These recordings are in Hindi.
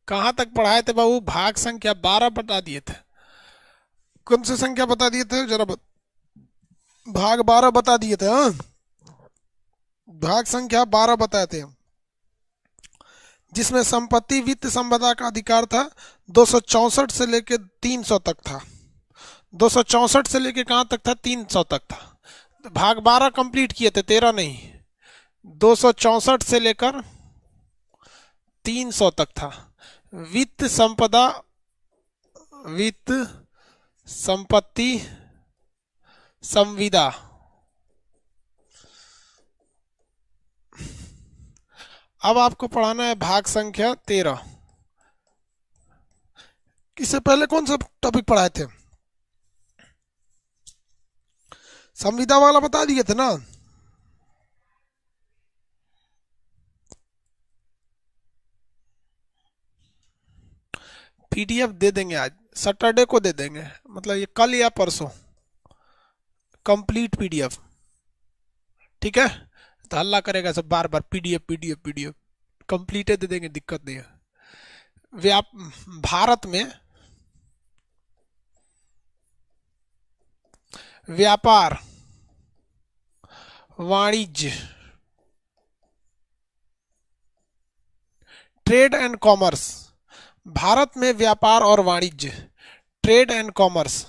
कहाँ तक पढ़ाए थे बाबू? भाग संख्या 12 बता दिए थे। कौन सी संख्या बता दिए थे जरा भाग 12 बता दिए थे। हाँ, भाग संख्या 12 बताए थे, जिसमें संपत्ति वित्त संपदा का अधिकार था 264 से लेके 300 तक था। 264 से लेके कहाँ तक था? 300 तक था। भाग 12 कंप्लीट किए थे, 13 नहीं। 264 से लेकर 300 तक था। वित्त संपदा, वित्त संपत्ति संविदा, अब आपको पढ़ाना है भाग संख्या 13। इससे पहले कौन सा टॉपिक पढ़ाए थे? संविदा वाला बता दिए थे ना। पीडीएफ दे देंगे आज, सैटरडे को दे देंगे, मतलब ये कल या परसों, कंप्लीट पीडीएफ। ठीक है, तो हल्ला करेगा सब बार बार पीडीएफ पीडीएफ पीडीएफ, कंप्लीट दे देंगे, दिक्कत नहीं है। व्याप भारत में व्यापार, वाणिज्य, ट्रेड एंड कॉमर्स, भारत में व्यापार और वाणिज्य, ट्रेड एंड कॉमर्स,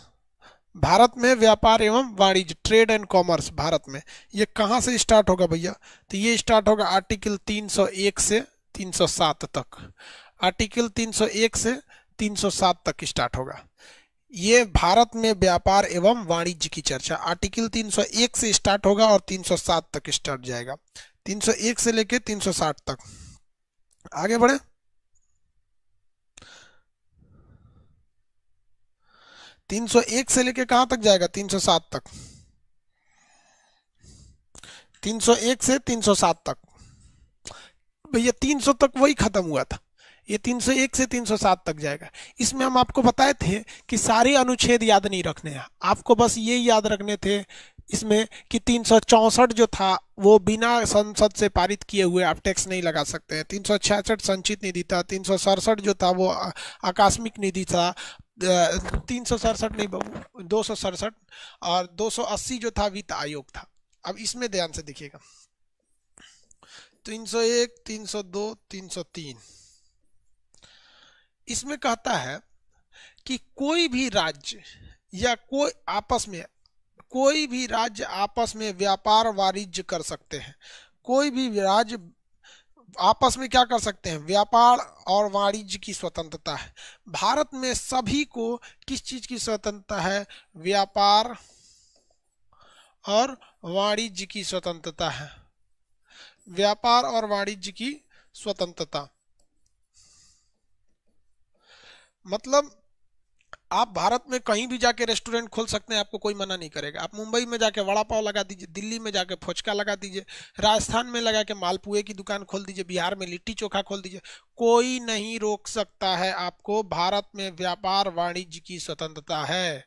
भारत में व्यापार एवं वाणिज्य, ट्रेड एंड कॉमर्स भारत में, ये कहाँ से स्टार्ट होगा भैया? तो ये स्टार्ट होगा आर्टिकल 301 से 307 तक। आर्टिकल 301 से 307 तक स्टार्ट होगा। ये भारत में व्यापार एवं वाणिज्य की चर्चा आर्टिकल 301 से स्टार्ट होगा और 307 तक स्टार्ट जाएगा। 301 से लेके 360 तक। आगे बढ़े। 301 से लेके कहां तक जाएगा? 307 तक। 301 से 307 तक भैया, 300 तक वही खत्म हुआ था, ये 301 से 307 तक जाएगा। इसमें हम आपको बताए थे कि सारे अनुच्छेद याद नहीं रखने हैं, आपको बस ये याद रखने थे इसमें कि 364 जो था वो बिना संसद से पारित किए हुए आप टैक्स नहीं लगा सकते हैं। 366 संचित निधि था। 367 जो था वो आकस्मिक निधि था। 367 नहीं बाबू, 267, और 280 जो था वित्त आयोग था। अब इसमें ध्यान से देखिएगा, 301, 302, 303, इसमें कहता है कि कोई भी राज्य या कोई भी राज्य आपस में व्यापार वाणिज्य कर सकते हैं। कोई भी राज्य आपस में क्या कर सकते हैं? व्यापार और वाणिज्य की स्वतंत्रता है। भारत में सभी को किस चीज की स्वतंत्रता है? व्यापार और वाणिज्य की स्वतंत्रता है। व्यापार और वाणिज्य की स्वतंत्रता मतलब आप भारत में कहीं भी जाके रेस्टोरेंट खोल सकते हैं, आपको कोई मना नहीं करेगा। आप मुंबई में जाके वड़ा पाव लगा दीजिए, दिल्ली में जाके फुचका लगा दीजिए, राजस्थान में लगा के मालपुए की दुकान खोल दीजिए, बिहार में लिट्टी चोखा खोल दीजिए, कोई नहीं रोक सकता है आपको। भारत में व्यापार वाणिज्य की स्वतंत्रता है।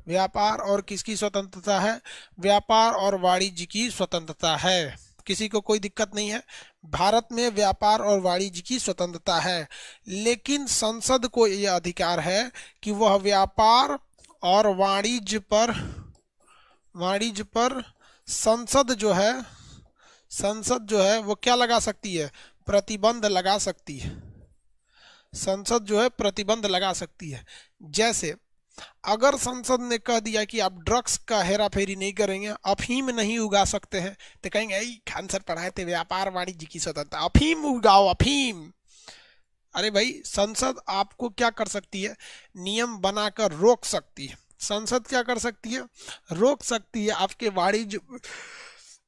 व्यापार और किसकी स्वतंत्रता है? व्यापार और वाणिज्य की स्वतंत्रता है। किसी को कोई दिक्कत नहीं है, भारत में व्यापार और वाणिज्य की स्वतंत्रता है। लेकिन संसद को यह अधिकार है कि वह व्यापार और वाणिज्य पर संसद जो है वो क्या लगा सकती है? प्रतिबंध लगा सकती है। संसद जो है प्रतिबंध लगा सकती है। जैसे अगर संसद ने कह दिया कि आप ड्रग्स का हेरा फेरी नहीं करेंगे, अफीम नहीं उगा सकते हैं, तो कहेंगे ऐ खान सर पढ़ाए थे व्यापार वाणिज्य की स्वतंत्रता, अफीम उगाओ अफीम। अरे भाई, संसद आपको क्या कर सकती है? नियम बनाकर रोक सकती है। संसद क्या कर सकती है? रोक सकती है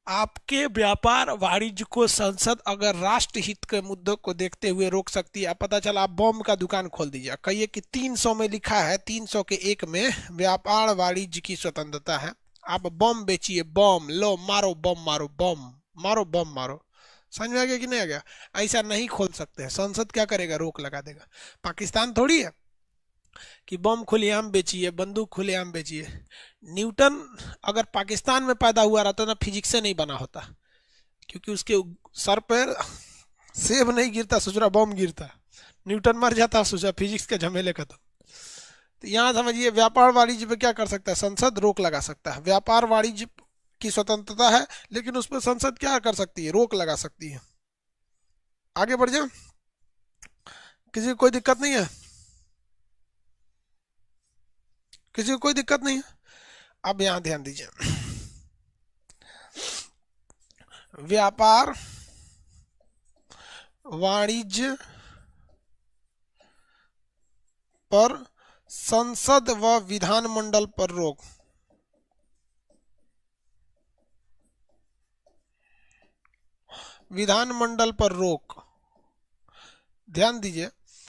आपके व्यापार वाणिज्य को। संसद अगर राष्ट्र हित के मुद्दों को देखते हुए रोक सकती है। पता चला आप बम का दुकान खोल दीजिए, कहिए कि 300 में लिखा है, 300 के एक में व्यापार वाणिज्य की स्वतंत्रता है, आप बम बेचिए, बम लो, मारो बम, मारो बम, मारो बम, मारो। समझ में आ गया कि नहीं आ गया? ऐसा नहीं खोल सकते हैं। संसद क्या करेगा? रोक लगा देगा। पाकिस्तान थोड़ी है कि बम खुलेआम बेचिए, बंदूक खुलेआम बेचिए। न्यूटन अगर पाकिस्तान में पैदा हुआ रहता ना, फिजिक्स से नहीं बना होता, क्योंकि उसके सर पर सेब नहीं गिरता, ससुरा बम गिरता। न्यूटन मर जाता, सोचा फिजिक्स के झमेले खत्म। तो यहाँ समझिए व्यापार वाणिज्य पे क्या कर सकता है, संसद रोक लगा सकता है। व्यापार वाणिज्य की स्वतंत्रता है, लेकिन उस पर संसद क्या कर सकती है, रोक लगा सकती है। आगे बढ़ जाए, किसी को कोई दिक्कत नहीं है, किसी को कोई दिक्कत नहीं है। अब यहां ध्यान दीजिए, व्यापार वाणिज्य पर संसद व विधानमंडल पर रोक। विधानमंडल पर रोक, ध्यान दीजिए,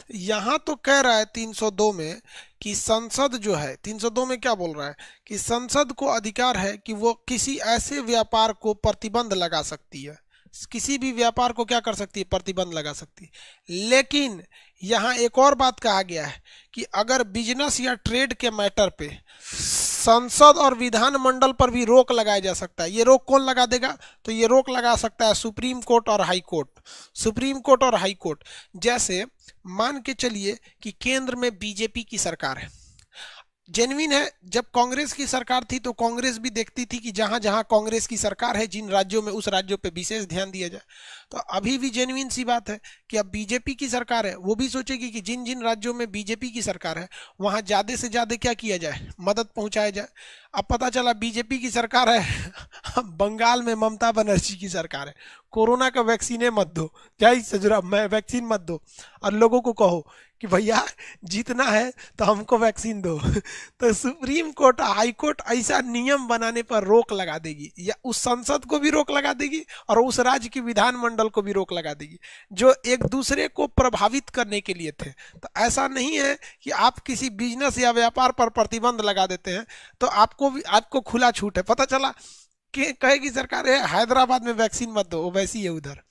यहां तो कह रहा है 302 में कि संसद जो है, 302 में क्या बोल रहा है कि संसद को अधिकार है कि वो किसी ऐसे व्यापार को प्रतिबंध लगा सकती है, किसी भी व्यापार को क्या कर सकती है, प्रतिबंध लगा सकती है। लेकिन यहां एक और बात कहा गया है कि अगर बिजनेस या ट्रेड के मैटर पे संसद और विधानमंडल पर भी रोक लगाया जा सकता है। ये रोक कौन लगा देगा, तो ये रोक लगा सकता है सुप्रीम कोर्ट और हाई कोर्ट। सुप्रीम कोर्ट और हाई कोर्ट, जैसे मान के चलिए कि केंद्र में बीजेपी की सरकार है, जेन्युइन है। जब कांग्रेस की सरकार थी तो कांग्रेस भी देखती थी कि जहां जहां कांग्रेस की सरकार है, जिन राज्यों में, उस राज्यों पे विशेष ध्यान दिया जाए। तो अभी भी जेन्युइन सी बात है कि अब बीजेपी की सरकार है, वो भी सोचेगी कि जिन जिन राज्यों में बीजेपी की सरकार है वहां ज्यादा से ज्यादा क्या किया जाए, मदद पहुंचाया जाए। अब पता चला बीजेपी की सरकार है बंगाल में ममता बनर्जी की सरकार है, कोरोना का वैक्सीन मत दो, क्या सजुरा, मैं वैक्सीन मत दो, और लोगों को कहो कि भैया जीतना है तो हमको वैक्सीन दो तो सुप्रीम कोर्ट, हाई कोर्ट ऐसा नियम बनाने पर रोक लगा देगी, या उस संसद को भी रोक लगा देगी और उस राज्य की विधानमंडल को भी रोक लगा देगी, जो एक दूसरे को प्रभावित करने के लिए थे। तो ऐसा नहीं है कि आप किसी बिजनेस या व्यापार पर प्रतिबंध लगा देते हैं तो आपको खुला छूट है। पता चला कि कहेगी सरकार है हैदराबाद में वैक्सीन मत दो, वो वैसी है उधर,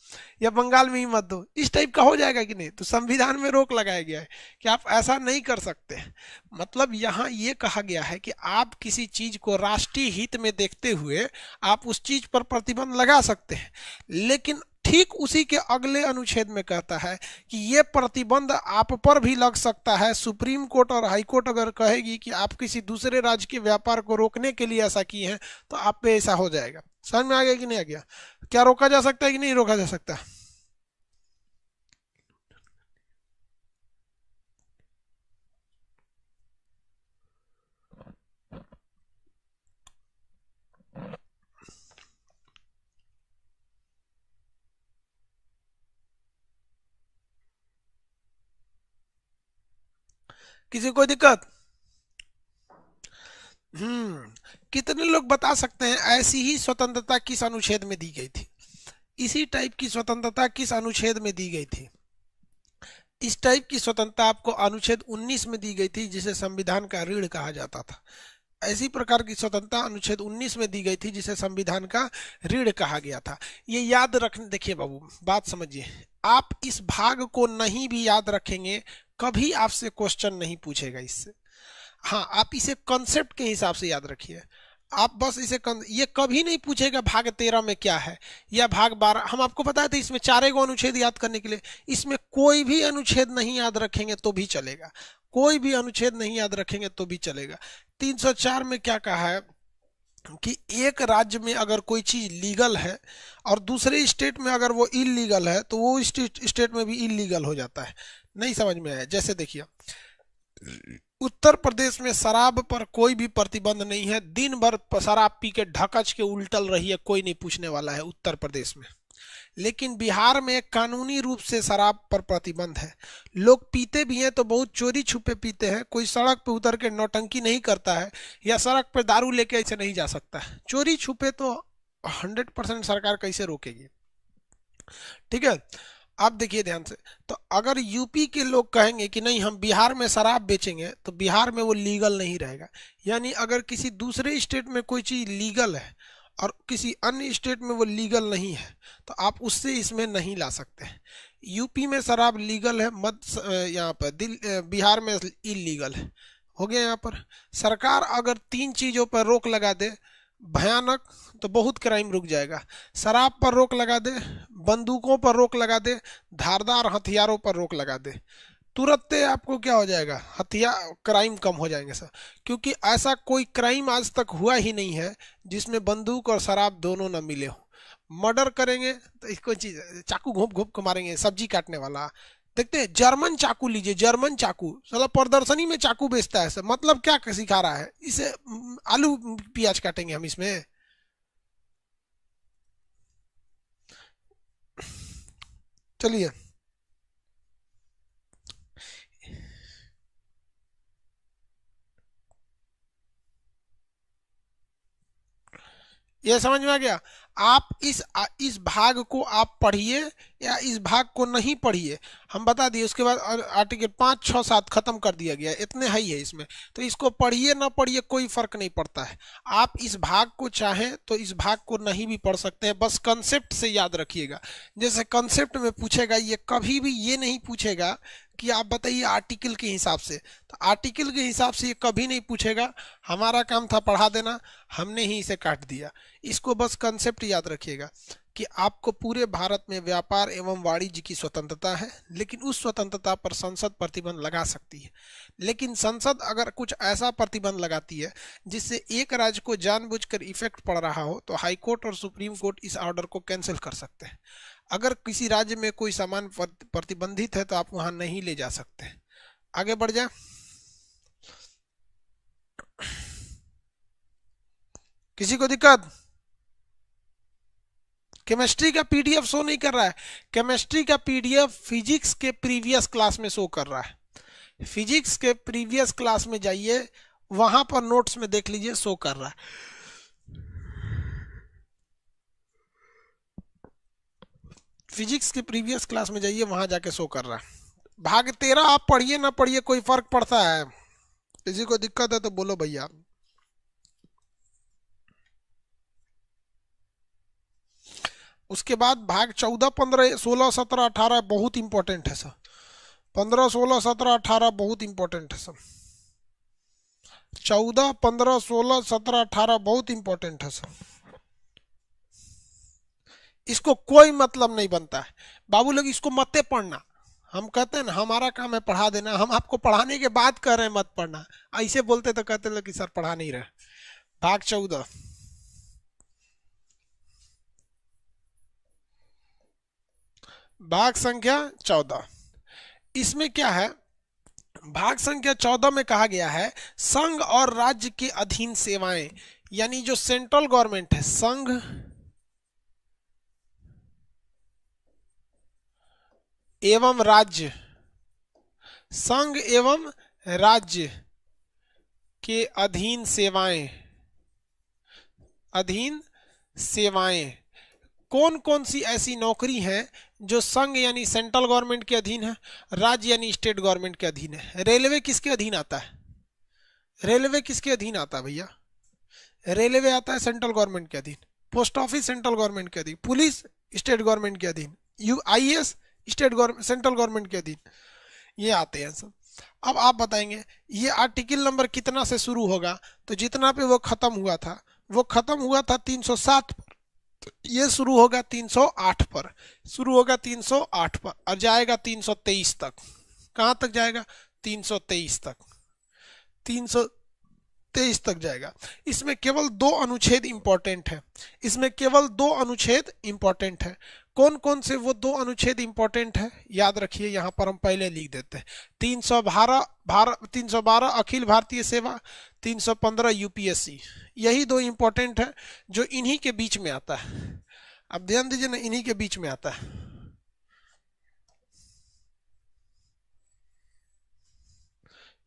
या बंगाल में ही मत दो, इस टाइप का हो जाएगा कि नहीं। तो संविधान में रोक लगाया गया है कि आप ऐसा नहीं कर सकते। मतलब यहाँ ये कहा गया है कि आप किसी चीज को राष्ट्रीय हित में देखते हुए आप उस चीज पर प्रतिबंध लगा सकते हैं, लेकिन ठीक उसी के अगले अनुच्छेद में कहता है कि ये प्रतिबंध आप पर भी लग सकता है। सुप्रीम कोर्ट और हाई कोर्ट अगर कहेगी कि आप किसी दूसरे राज्य के व्यापार को रोकने के लिए ऐसा किए हैं तो आप पे ऐसा हो जाएगा। समझ में आ गया कि नहीं आ गया? क्या रोका जा सकता है कि नहीं रोका जा सकता? किसी को दिक्कत? कितने लोग बता सकते हैं ऐसी ही स्वतंत्रता किस अनुच्छेद में दी गई थी? इसी टाइप की स्वतंत्रता किस अनुच्छेद में दी गई थी? इस टाइप की स्वतंत्रता आपको अनुच्छेद 19 में दी गई थी, जिसे संविधान का रीढ़ कहा जाता था। ऐसी प्रकार की स्वतंत्रता अनुच्छेद 19 में दी गई थी, जिसे संविधान का रीढ़ कहा गया था। ये याद रखने, देखिए बाबू बात समझिए, आप इस भाग को नहीं भी याद रखेंगे कभी आपसे क्वेश्चन नहीं पूछेगा इससे। हाँ, आप इसे कंसेप्ट के हिसाब से याद रखिए। आप बस ये कभी नहीं पूछेगा भाग 13 में क्या है या भाग 12। हम आपको बताए थे इसमें 4 अनुच्छेद याद करने के लिए, इसमें कोई भी अनुच्छेद नहीं याद रखेंगे तो भी चलेगा, कोई भी अनुच्छेद नहीं याद रखेंगे तो भी चलेगा। 304 में क्या कहा है कि एक राज्य में अगर कोई चीज लीगल है और दूसरे स्टेट में अगर वो इलीगल है तो वो स्टेट में भी इलीगल हो जाता है। नहीं समझ में आया? जैसे देखिए, उत्तर प्रदेश में शराब पर कोई भी प्रतिबंध नहीं है, दिन भर शराब पी के ढकच के उल्टल रही है, कोई नहीं पूछने वाला है उत्तर प्रदेश में। लेकिन बिहार में कानूनी रूप से शराब पर प्रतिबंध है। लोग पीते भी हैं तो बहुत चोरी छुपे पीते हैं, कोई सड़क पे उतर के नौटंकी नहीं करता है या सड़क पे दारू लेके ऐसे नहीं जा सकता है। चोरी छुपे तो 100% सरकार कैसे रोकेगी? ठीक है, आप देखिए ध्यान से, तो अगर यूपी के लोग कहेंगे कि नहीं हम बिहार में शराब बेचेंगे तो बिहार में वो लीगल नहीं रहेगा। यानी अगर किसी दूसरे स्टेट में कोई चीज लीगल है और किसी अन्य स्टेट में वो लीगल नहीं है तो आप उससे इसमें नहीं ला सकते। यूपी में शराब लीगल है, यहाँ पर बिहार में इलीगल है, हो गया। यहाँ पर सरकार अगर 3 चीजों पर रोक लगा दे भयानक, तो बहुत क्राइम रुक जाएगा। शराब पर रोक लगा दे, बंदूकों पर रोक लगा दे, धारदार हथियारों पर रोक लगा दे, तुरंत आपको क्या हो जाएगा, क्राइम कम हो जाएंगे सर, क्योंकि ऐसा कोई क्राइम आज तक हुआ ही नहीं है जिसमें बंदूक और शराब दोनों न मिले हो। मर्डर करेंगे तो इसको चीज चाकू घोंप घोंप के मारेंगे, सब्जी काटने वाला देखते हैं, जर्मन चाकू लीजिए, जर्मन चाकू साला प्रदर्शनी में चाकू बेचता है सर, मतलब क्या सिखा रहा है इसे, आलू प्याज काटेंगे हम इसमें। चलिए, ये समझ में आ गया। आप इस भाग को आप पढ़िए या इस भाग को नहीं पढ़िए, हम बता दिए, उसके बाद आर्टिकल 5, 6, 7 खत्म कर दिया गया, इतने ही है इसमें। तो इसको पढ़िए ना पढ़िए कोई फर्क नहीं पड़ता है। आप इस भाग को चाहें तो इस भाग को नहीं भी पढ़ सकते हैं, बस कंसेप्ट से याद रखिएगा। जैसे कंसेप्ट में पूछेगा, ये कभी भी ये नहीं पूछेगा कि आप बताइए आर्टिकल के हिसाब से, तो आर्टिकल के हिसाब से ये कभी नहीं पूछेगा। हमारा काम था पढ़ा देना, हमने ही इसे काट दिया। इसको बस कंसेप्ट याद रखिएगा कि आपको पूरे भारत में व्यापार एवं वाणिज्य की स्वतंत्रता है, लेकिन उस स्वतंत्रता पर संसद प्रतिबंध लगा सकती है। लेकिन संसद अगर कुछ ऐसा प्रतिबंध लगाती है जिससे एक राज्य को जानबूझकर इफेक्ट पड़ रहा हो, तो हाई कोर्ट और सुप्रीम कोर्ट इस ऑर्डर को कैंसिल कर सकते हैं। अगर किसी राज्य में कोई सामान प्रतिबंधित है तो आप वहां नहीं ले जा सकते। आगे बढ़ जाए, किसी को दिक्कत? केमिस्ट्री का पीडीएफ शो नहीं कर रहा है, केमिस्ट्री का पीडीएफ फिजिक्स के प्रीवियस क्लास में शो कर रहा है। फिजिक्स के प्रीवियस क्लास में जाइए, वहां पर नोट्स में देख लीजिए, शो कर रहा है। फिजिक्स के प्रीवियस क्लास में जाइए, वहां जाके शो कर रहा है। भाग 13 आप पढ़िए ना पढ़िए कोई फर्क पड़ता है? किसी को दिक्कत है तो बोलो भैया। उसके बाद भाग 14, 15, 16, 17, 18 बहुत इंपॉर्टेंट है सर। 15, 16, 17, 18 बहुत इंपॉर्टेंट है सर। 14, 15, 16, 17, 18 बहुत इंपॉर्टेंट है सर। इसको कोई मतलब नहीं बनता है बाबू लोग, इसको मत पढ़ना। हम कहते हैं ना हमारा काम है पढ़ा देना, हम आपको पढ़ाने के बाद कह रहे हैं मत पढ़ना। ऐसे बोलते तो कहते लोग कि सर पढ़ा नहीं रहे। भाग 14, भाग संख्या 14, इसमें क्या है? भाग संख्या 14 में कहा गया है संघ और राज्य के अधीन सेवाएं, यानी जो सेंट्रल गवर्नमेंट है, संघ एवं राज्य, संघ एवं राज्य के अधीन सेवाएं, अधीन सेवाएं कौन कौन सी ऐसी नौकरी हैं जो संघ यानी सेंट्रल गवर्नमेंट के अधीन है, राज्य यानी स्टेट गवर्नमेंट के अधीन है? रेलवे किसके अधीन आता है? रेलवे किसके अधीन आता है भैया? रेलवे आता है सेंट्रल गवर्नमेंट के अधीन। पोस्ट ऑफिस सेंट्रल गवर्नमेंट के अधीन। पुलिस स्टेट गवर्नमेंट के अधीन। UIS state government, central government के अधीन। ये आते हैं सब। अब आप बताएंगे ये आर्टिकल नंबर कितना से शुरू होगा? तो जितना पे वो खत्म हुआ था, वो खत्म हुआ था 307 पर, तो ये शुरू होगा 308 पर, शुरू होगा 308 पर और जाएगा 323 तक। कहां तक जाएगा? 323 तक, 323 तक जाएगा। इसमें केवल 2 अनुच्छेद इंपॉर्टेंट है, इसमें केवल 2 अनुच्छेद इंपॉर्टेंट है। कौन कौन से वो 2 अनुच्छेद इंपॉर्टेंट है याद रखिए, यहां पर हम पहले लिख देते हैं। 312 अखिल भारतीय सेवा, 315 यूपीएससी, यही 2 इंपॉर्टेंट है जो इन्हीं के बीच में आता है। अब ध्यान दीजिए ना, इन्हीं के बीच में आता है।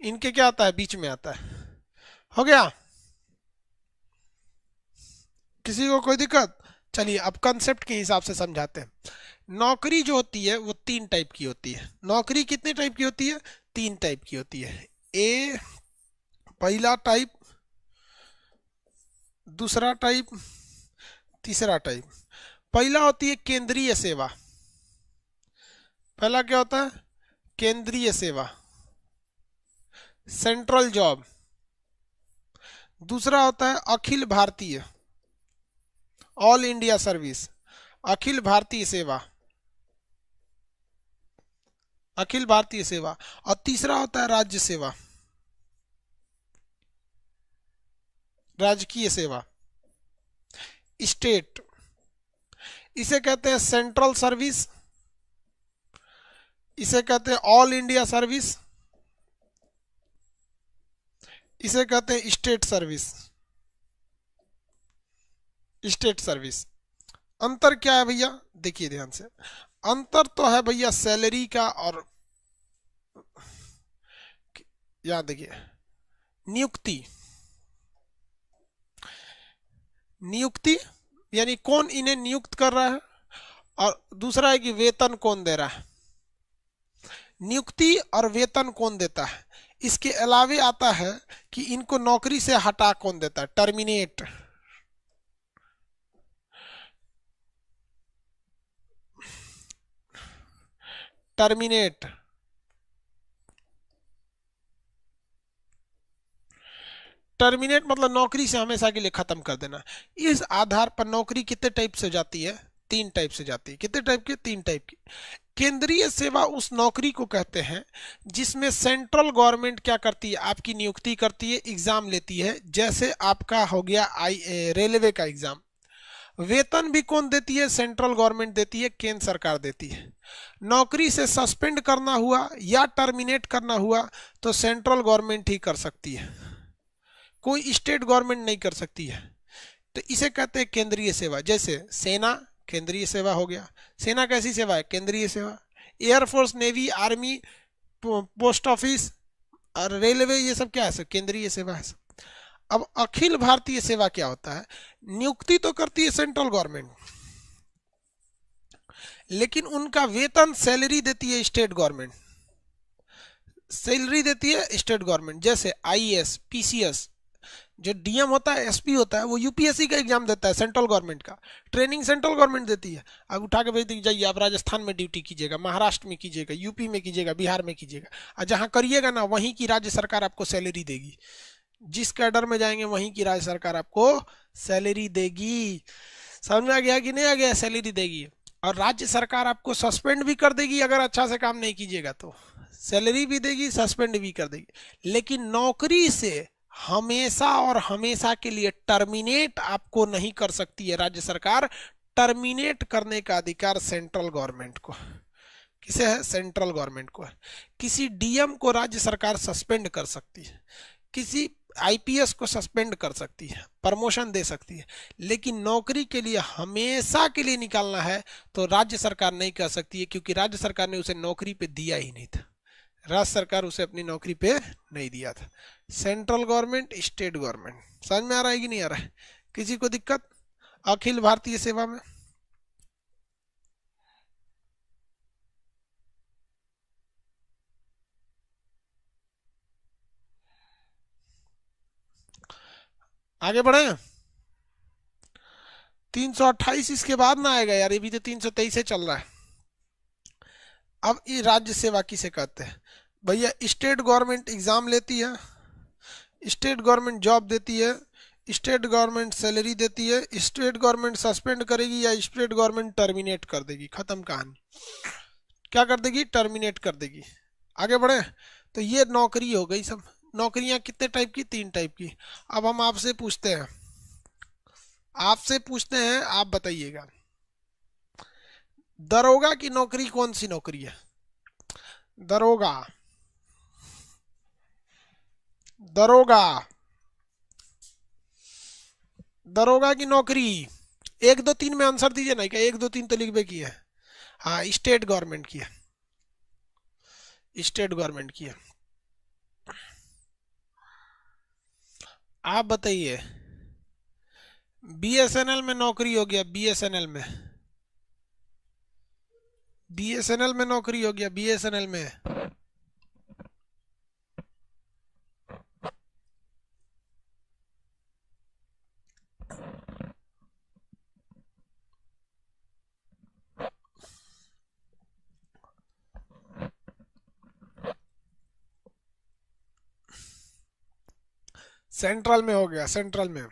इनके क्या आता है? बीच में आता है। हो गया? किसी को कोई दिक्कत? चलिए अब कंसेप्ट के हिसाब से समझाते हैं। नौकरी जो होती है वो 3 टाइप की होती है। नौकरी कितने टाइप की होती है? 3 टाइप की होती है। ए पहला टाइप, दूसरा टाइप, तीसरा टाइप। पहला होती है केंद्रीय सेवा। पहला क्या होता है? केंद्रीय सेवा, सेंट्रल जॉब। दूसरा होता है Akhil Bharatiya, all India service, Akhil Bharatiya सेवा। अखिल भारतीय सेवा। और तीसरा होता है राज्य सेवा, राजकीय सेवा, स्टेट। इसे कहते हैं सेंट्रल सर्विस, इसे कहते हैं ऑल इंडिया सर्विस, इसे कहते हैं स्टेट सर्विस। स्टेट सर्विस अंतर क्या है भैया, देखिए ध्यान से। अंतर तो है भैया सैलरी का, और याद देखिए नियुक्ति, नियुक्ति यानी कौन इन्हें नियुक्त कर रहा है, और दूसरा है कि वेतन कौन दे रहा है। नियुक्ति और वेतन कौन देता है, इसके अलावे आता है कि इनको नौकरी से हटा कौन देता है, टर्मिनेट। टर्मिनेट, टर्मिनेट मतलब नौकरी से हमेशा के लिए खत्म कर देना। इस आधार पर नौकरी कितने टाइप से जाती है, तीन टाइप से जाती है। कितने टाइप की, तीन टाइप की। केंद्रीय सेवा उस नौकरी को कहते हैं जिसमें सेंट्रल गवर्नमेंट क्या करती है, आपकी नियुक्ति करती है, एग्जाम लेती है, जैसे आपका हो गया रेलवे का एग्जाम। वेतन भी कौन देती है, सेंट्रल गवर्नमेंट देती है, केंद्र सरकार देती है। नौकरी से सस्पेंड करना हुआ या टर्मिनेट करना हुआ तो सेंट्रल गवर्नमेंट ही कर सकती है, कोई स्टेट गवर्नमेंट नहीं कर सकती है। तो इसे कहते हैं केंद्रीय सेवा। जैसे सेना केंद्रीय सेवा हो गया, सेना कैसी सेवा है, केंद्रीय सेवा। Air force, navy, army, post office और रेलवे, ये सब क्या है, सब केंद्रीय सेवा है सब। अब अखिल भारतीय सेवा क्या होता है, नियुक्ति तो करती है सेंट्रल गवर्नमेंट, लेकिन उनका वेतन सैलरी देती है स्टेट गवर्नमेंट, सैलरी देती है स्टेट गवर्नमेंट। जैसे आईएएस, पीसीएस, जो डीएम होता है, एसपी होता है, वो यूपीएससी का एग्जाम देता है सेंट्रल गवर्नमेंट का, ट्रेनिंग सेंट्रल गवर्नमेंट देती है। अब उठा के भेज दी जाइए, आप राजस्थान में ड्यूटी कीजिएगा, महाराष्ट्र में कीजिएगा, यूपी में कीजिएगा, बिहार में कीजिएगा, और जहां करिएगा ना वहीं की राज्य सरकार आपको सैलरी देगी। जिस कैडर में जाएंगे वहीं की राज्य सरकार आपको सैलरी देगी। समझ में आ गया कि नहीं आ गया, सैलरी देगी। और राज्य सरकार आपको सस्पेंड भी कर देगी अगर अच्छा से काम नहीं कीजिएगा तो, सैलरी भी देगी, सस्पेंड भी कर देगी। लेकिन नौकरी से हमेशा और हमेशा के लिए टर्मिनेट आपको नहीं कर सकती है राज्य सरकार। टर्मिनेट करने का अधिकार सेंट्रल गवर्नमेंट को, किसे है, सेंट्रल गवर्नमेंट को है। किसी डीएम को राज्य सरकार सस्पेंड कर सकती है, किसी आईपीएस को सस्पेंड कर सकती है, प्रमोशन दे सकती है, लेकिन नौकरी के लिए हमेशा के लिए निकालना है तो राज्य सरकार नहीं कर सकती है, क्योंकि राज्य सरकार ने उसे नौकरी पे दिया ही नहीं था। राज्य सरकार उसे अपनी नौकरी पे नहीं दिया था। Central government, state government. समझ में आ रहा है कि नहीं आ रहा है, किसी को दिक्कत अखिल भारतीय सेवा में? आगे बढ़े। 328 इसके बाद ना आएगा यार, ये भी तो 323 से चल रहा है। अब ये राज्य सेवा किसे कहते हैं भैया, स्टेट गवर्नमेंट एग्जाम लेती है, स्टेट गवर्नमेंट जॉब देती है, स्टेट गवर्नमेंट सैलरी देती है, स्टेट गवर्नमेंट सस्पेंड करेगी या स्टेट गवर्नमेंट टर्मिनेट कर देगी, खत्म कहानी। क्या कर देगी, टर्मिनेट कर देगी। आगे बढ़े। तो ये नौकरी हो गई सब। नौकरियां कितने टाइप की, तीन टाइप की। अब हम आपसे पूछते हैं, आप बताइएगा, दरोगा की नौकरी कौन सी नौकरी है, दरोगा, दरोगा, दरोगा की नौकरी। एक दो तीन में आंसर दीजिए ना, क्या एक दो तीन तो लिख बे की है। हाँ, स्टेट गवर्नमेंट की है, स्टेट गवर्नमेंट की है। आप बताइए, बीएसएनएल में नौकरी हो गया, बीएसएनएल में, बीएसएनएल में नौकरी हो गया, बीएसएनएल में। सेंट्रल में हो गया, सेंट्रल में।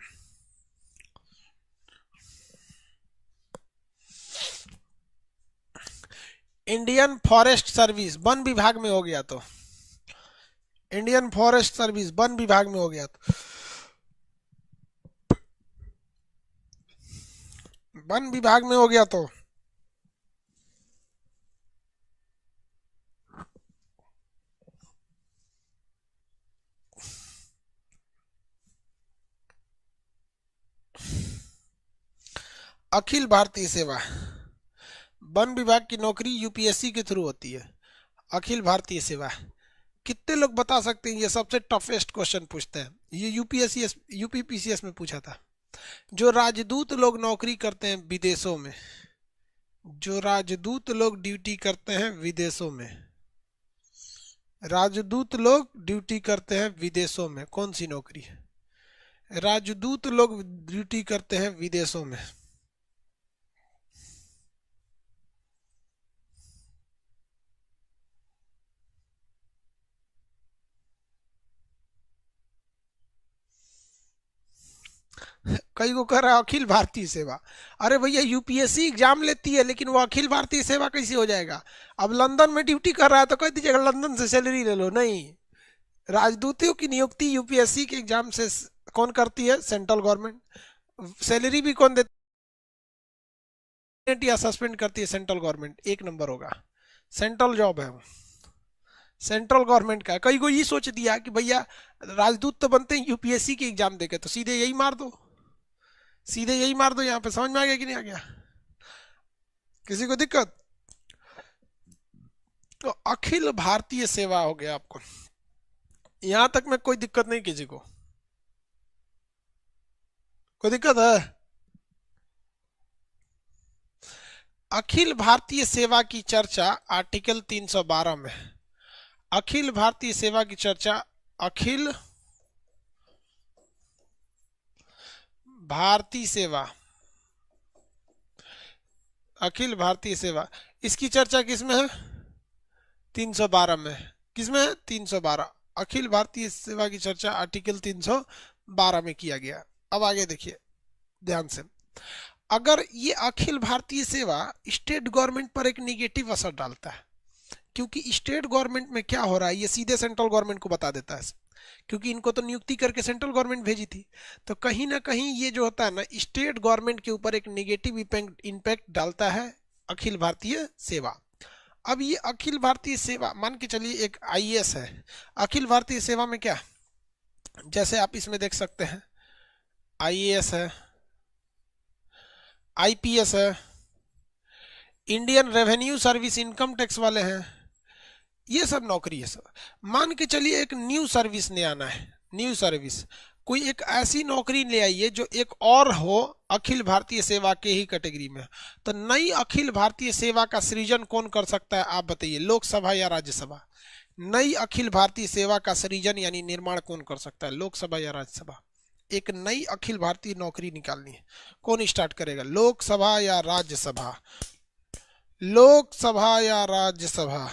इंडियन फॉरेस्ट सर्विस वन विभाग में हो गया तो, इंडियन फॉरेस्ट सर्विस वन विभाग में हो गया तो, वन विभाग में हो गया तो अखिल भारतीय सेवा, वन विभाग की नौकरी यूपीएससी के थ्रू होती है। अखिल भारतीय सेवा कितने लोग बता सकते हैं? ये सबसे टफेस्ट क्वेश्चन पूछते हैं, ये यूपीएससी यूपीपीसीएस में पूछा था। जो राजदूत लोग नौकरी करते हैं विदेशों में, जो राजदूत लोग ड्यूटी करते हैं विदेशों में, राजदूत लोग ड्यूटी करते हैं विदेशों में, कौन सी नौकरी है? राजदूत लोग ड्यूटी करते हैं विदेशों में। कई को कह रहा है अखिल भारतीय सेवा। अरे भैया यूपीएससी एग्जाम लेती है, लेकिन वो अखिल भारतीय सेवा कैसे हो जाएगा? अब लंदन में ड्यूटी कर रहा है तो कह दीजिएगा लंदन से सैलरी ले लो, नहीं। राजदूतों की नियुक्ति यूपीएससी के एग्जाम से कौन करती है? Central government. सैलरी भी कौन देती है या सस्पेंड करती है? Central government. एक नंबर होगा, सेंट्रल जॉब है वो, सेंट्रल गवर्नमेंट का। कई को ये सोच दिया कि भैया राजदूत तो बनते हैं यूपीएससी के एग्जाम देके, तो सीधे यही मार दो, सीधे यही मार दो। यहाँ पे समझ में आ गया कि नहीं आ गया? किसी को दिक्कत? तो अखिल भारतीय सेवा हो गया आपको, यहां तक में कोई दिक्कत नहीं किसी को? कोई दिक्कत है? अखिल भारतीय सेवा की चर्चा आर्टिकल 312 में, अखिल भारतीय सेवा की चर्चा, अखिल भारतीय सेवा, अखिल भारतीय सेवा, इसकी चर्चा किसमें है? 312 में। किसमें है? 312। अखिल भारतीय सेवा की चर्चा आर्टिकल 312 में किया गया। अब आगे देखिए ध्यान से, अगर ये अखिल भारतीय सेवा स्टेट गवर्नमेंट पर एक निगेटिव असर डालता है, क्योंकि स्टेट गवर्नमेंट में क्या हो रहा है ये सीधे सेंट्रल गवर्नमेंट को बता देता है, क्योंकि इनको तो नियुक्ति करके सेंट्रल गवर्नमेंट भेजी थी। तो कहीं ना कहीं ये जो होता है ना, स्टेट गवर्नमेंट के ऊपर एक नेगेटिव इम्पैक्ट डालता है अखिल भारतीय सेवा। अब ये अखिल भारतीय सेवा, मान के चलिए एक आईएएस है, अखिल भारतीय सेवा में क्या, जैसे आप इसमें देख सकते हैं आईएएस है, आईपीएस है, Indian revenue service income tax वाले हैं, ये सब नौकरी है सब। मान के चलिए एक न्यू सर्विस ने आना है, न्यू सर्विस, कोई एक ऐसी नौकरी ले आइए जो एक और हो अखिल भारतीय सेवा के ही कैटेगरी में। तो नई अखिल भारतीय सेवा का सृजन कौन कर सकता है आप बताइए? लोकसभा या राज्यसभा? नई अखिल भारतीय सेवा का सृजन यानी निर्माण कौन कर सकता है? लोकसभा या राज्यसभा? एक नई अखिल भारतीय नौकरी निकालनी है, कौन स्टार्ट करेगा? लोकसभा या राज्यसभा? लोकसभा या राज्यसभा?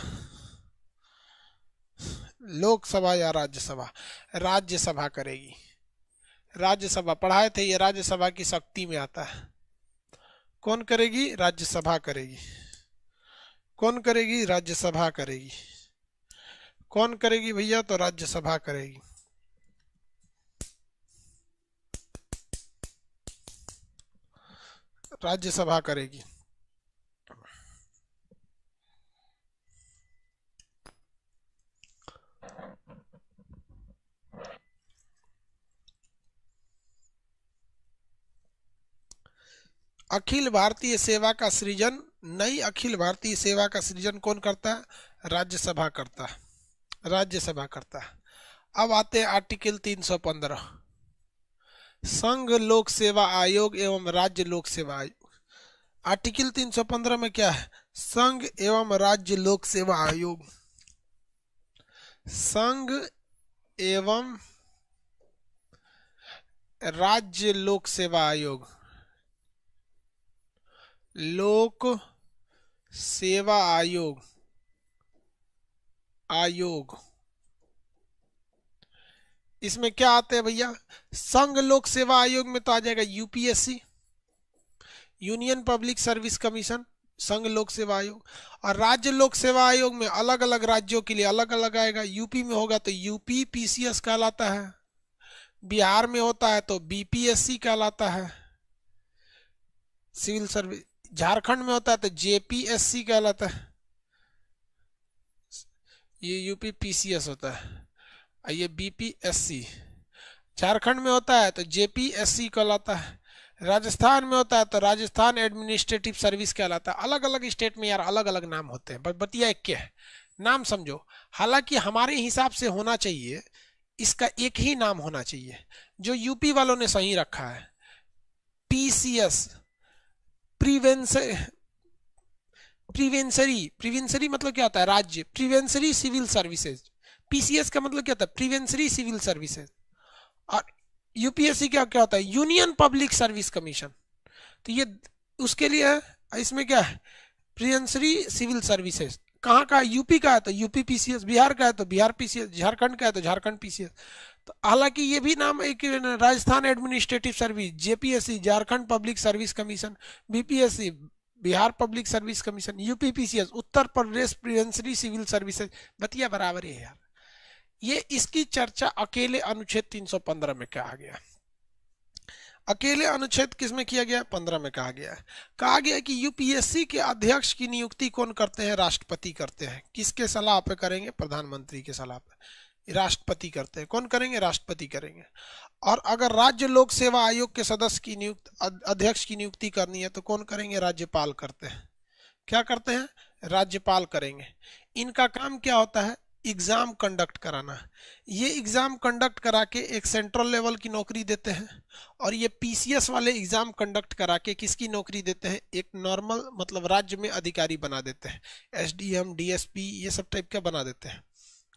लोकसभा या राज्यसभा? राज्यसभा करेगी। राज्यसभा पढ़ाए थे, ये राज्यसभा की शक्ति में आता है। कौन करेगी? राज्यसभा करेगी। कौन करेगी? राज्यसभा करेगी। कौन करेगी भैया? तो राज्यसभा करेगी। राज्यसभा करेगी। अखिल भारतीय सेवा का सृजन, नई अखिल भारतीय सेवा का सृजन कौन करता है? राज्यसभा करता है, राज्यसभा करता है। अब आते हैं आर्टिकल 315, संघ लोक सेवा आयोग एवं राज्य लोक सेवा आयोग। आर्टिकल 315 में क्या है? संघ एवं राज्य लोक सेवा आयोग। संघ एवं राज्य लोक सेवा आयोग, लोक सेवा आयोग, आयोग। इसमें क्या आते हैं भैया? संघ लोक सेवा आयोग में तो आ जाएगा UPSC, union public service commission, संघ लोक सेवा आयोग। और राज्य लोक सेवा आयोग में अलग अलग राज्यों के लिए अलग अलग आएगा। यूपी में होगा तो यूपी पीसीएस कहलाता है, बिहार में होता है तो बीपीएससी कहलाता है सिविल सर्विस, झारखंड में होता है तो जेपीएससी कहलाता है, ये यूपी पीसीएस होता है, और ये बीपीएससी। झारखंड में होता है तो जेपीएससी कहलाता है, राजस्थान में होता है तो राजस्थान एडमिनिस्ट्रेटिव सर्विस कहलाता है। अलग अलग स्टेट में यार अलग अलग नाम होते हैं, बतिया एक के है, नाम समझो। हालांकि हमारे हिसाब से होना चाहिए इसका एक ही नाम होना चाहिए, जो यूपी वालों ने सही रखा है, पीसीएस, प्रिवेंसरी मतलब क्या होता है, राज्य, प्रिवेंसरी सिविल सर्विसेज। पीसीएस का मतलब क्या होता है, प्रिवेंसरी सिविल सर्विसेज। और यूपीएससी क्या क्या होता है, यूनियन पब्लिक सर्विस कमीशन। तो ये उसके लिए है, इसमें क्या है, प्रिवेंसरी सिविल सर्विसेज। कहाँ का है, यूपी का है तो यूपी पीसीएस, बिहार का है तो बिहार पीसीएस, झारखंड का है तो झारखंड पीसीएस। तो हालांकि ये भी नाम एक, Rajasthan administrative service, JPSC Jharkhand public service commission, BPSC Bihar public service commission, UP PCS Uttar Pradesh provincial civil services, बतिया बराबर है यार। ये इसकी चर्चा अकेले अनुच्छेद 315 में कहा गया। अकेले अनुच्छेद किसमें किया गया, 15 में कहा गया है। कहा गया है कि यूपीएससी के अध्यक्ष की नियुक्ति कौन करते हैं, राष्ट्रपति करते हैं। किसके सलाह पे करेंगे, प्रधानमंत्री के सलाह पे। राष्ट्रपति करते हैं, कौन करेंगे, राष्ट्रपति करेंगे। और अगर राज्य लोक सेवा आयोग के सदस्य की अध्यक्ष की नियुक्ति करनी है तो कौन करेंगे, राज्यपाल करते हैं। क्या करते हैं, राज्यपाल करेंगे। इनका काम क्या होता है, एग्जाम कंडक्ट कराना। ये एग्जाम कंडक्ट करा के एक सेंट्रल लेवल की नौकरी देते हैं, और ये पीसीएस वाले एग्जाम कंडक्ट करा के किसकी नौकरी देते हैं, एक नॉर्मल मतलब राज्य में अधिकारी बना देते हैं, एसडीएम डीएसपी ये सब टाइप का बना देते हैं।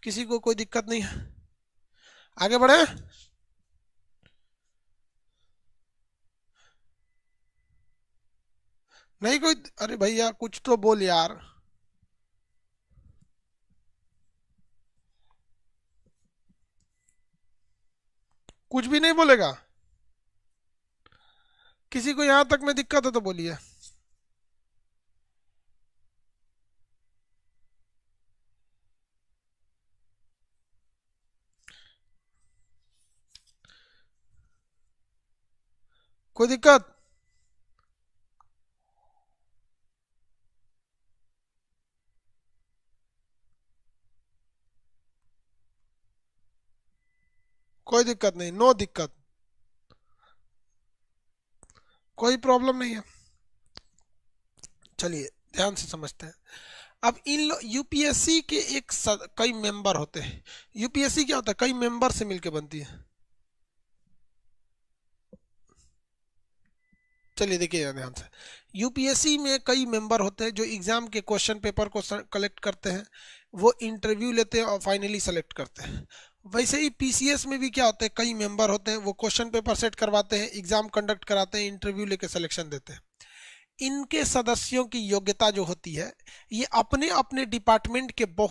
किसी को कोई दिक्कत नहीं है, आगे बढ़े। नहीं कोई, अरे भैया कुछ तो बोल यार। कुछ भी नहीं बोलेगा, किसी को यहां तक में दिक्कत है तो बोलिए। कोई दिक्कत, कोई दिक्कत नहीं, नो दिक्कत, कोई प्रॉब्लम नहीं है। चलिए ध्यान से समझते हैं। अब इन यूपीएससी के एक कई मेंबर होते हैं। यूपीएससी क्या होता है, कई मेंबर से मिलकर बनती है। चलिए देखिए ध्यान से, यूपीएससी में कई मेंबर होते हैं जो एग्जाम के क्वेश्चन पेपर को कलेक्ट करते हैं, वो इंटरव्यू लेते हैं और फाइनली सेलेक्ट करते हैं। वैसे ही पीसीएस में भी क्या होते हैं, कई मेंबर होते हैं, वो क्वेश्चन पेपर सेट करवाते हैं, एग्जाम कंडक्ट कराते हैं, इंटरव्यू लेके सिलेक्शन देते हैं। इनके सदस्यों की योग्यता जो होती है, ये अपने अपने डिपार्टमेंट के